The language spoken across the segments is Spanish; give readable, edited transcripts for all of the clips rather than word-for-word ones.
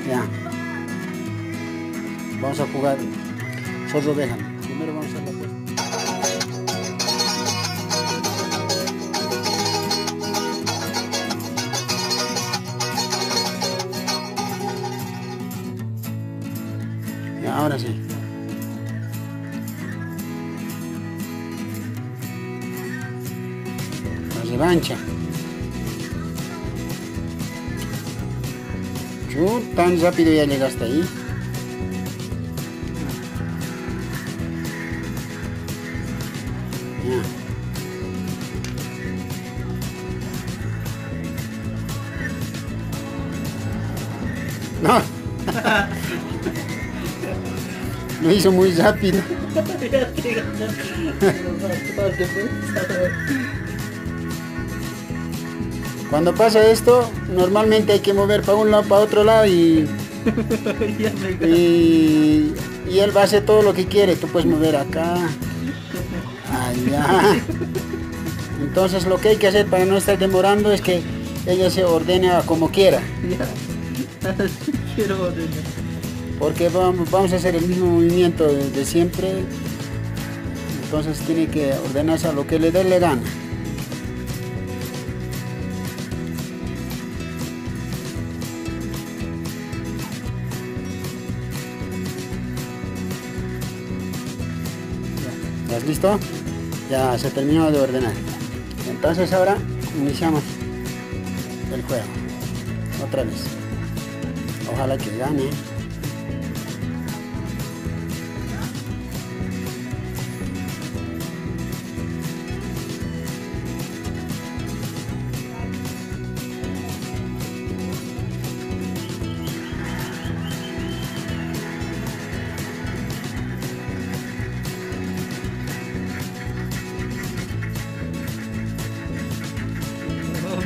Ya. Vamos a jugar zorro oveja. Primero vamos a hacer la puesta. Ya, ahora sí. La revancha. Tan rápido ya llegaste ahí. Ya. No. Lo hizo muy rápido. Cuando pasa esto, normalmente hay que mover para un lado, para otro lado y él va a hacer todo lo que quiere. Tú puedes mover acá, allá. Entonces lo que hay que hacer para no estar demorando es que ella se ordene como quiera. Quiero ordenar. Porque vamos a hacer el mismo movimiento de siempre. Entonces tiene que ordenarse a lo que le dé la gana. ¿Ya es listo? Ya se terminó de ordenar. Entonces ahora iniciamos el juego. Otra vez. Ojalá que gane.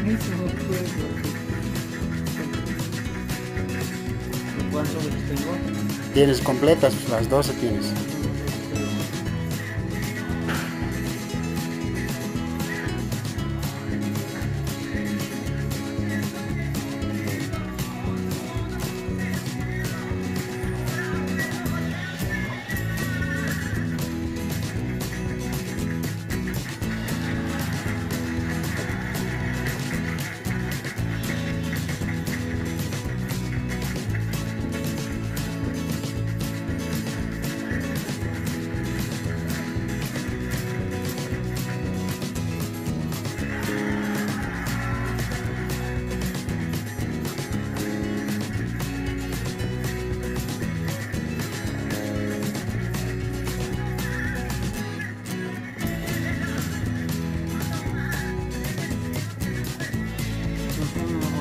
Mismo juego. ¿Cuántos tengo? Tienes completas, las 12 tienes.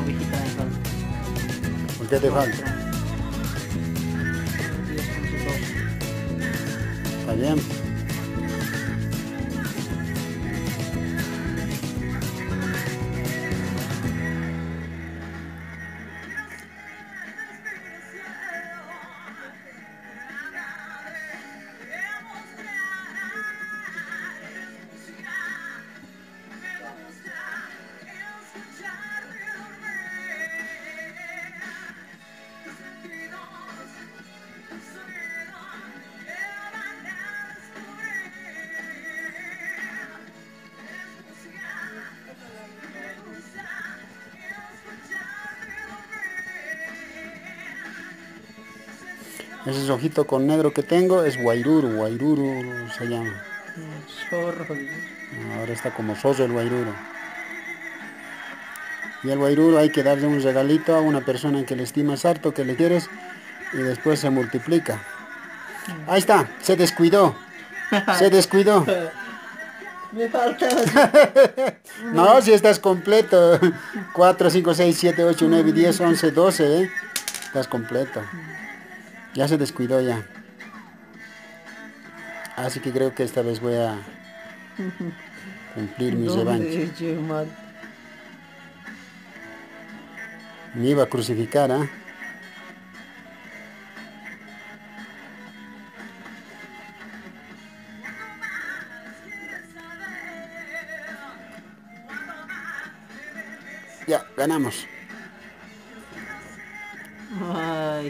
Ovejita de falta. ¿Por qué te falta? 10.2. Está bien. Ese ojito con negro que tengo es guairuru, guairuru se llama. Zorro. Ahora está como soso el guairuru. Y el guairuru hay que darle un regalito a una persona que le estimas harto, que le quieres, y después se multiplica. Ahí está, se descuidó. Se descuidó. Me falta. No, si estás completo. 4, 5, 6, 7, 8, 9, 10, 11, 12, ¿eh? Estás completo. Ya se descuidó ya. Así que creo que esta vez voy a cumplir mi revancha. Me iba a crucificar, ¿ah? Ya, ganamos. Ay.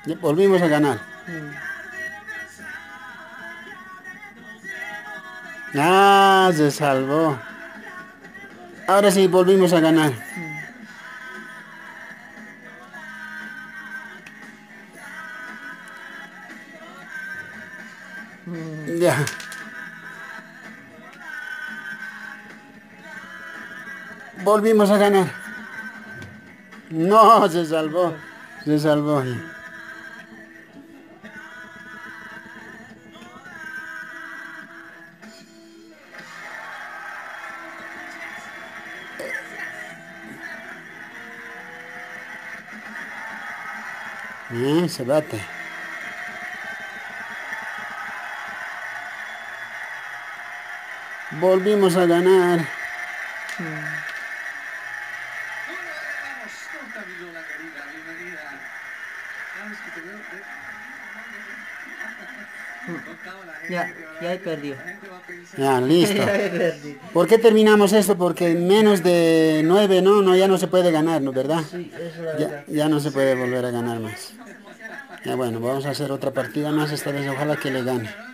Ya volvimos a ganar. Ah, se salvó. Ahora sí, volvimos a ganar. Ya. Volvimos a ganar. No, se salvó. Se salvó. Se bate. Volvimos a ganar. Ya he perdido. Ya, listo. Ya he perdido. ¿Por qué terminamos esto? Porque en menos de 9, no, ya no se puede ganar, ¿no? ¿Verdad? Sí, eso es la Ya, verdad. ya no se puede volver a ganar más. Ya bueno, vamos a hacer otra partida más esta vez, ojalá que le gane.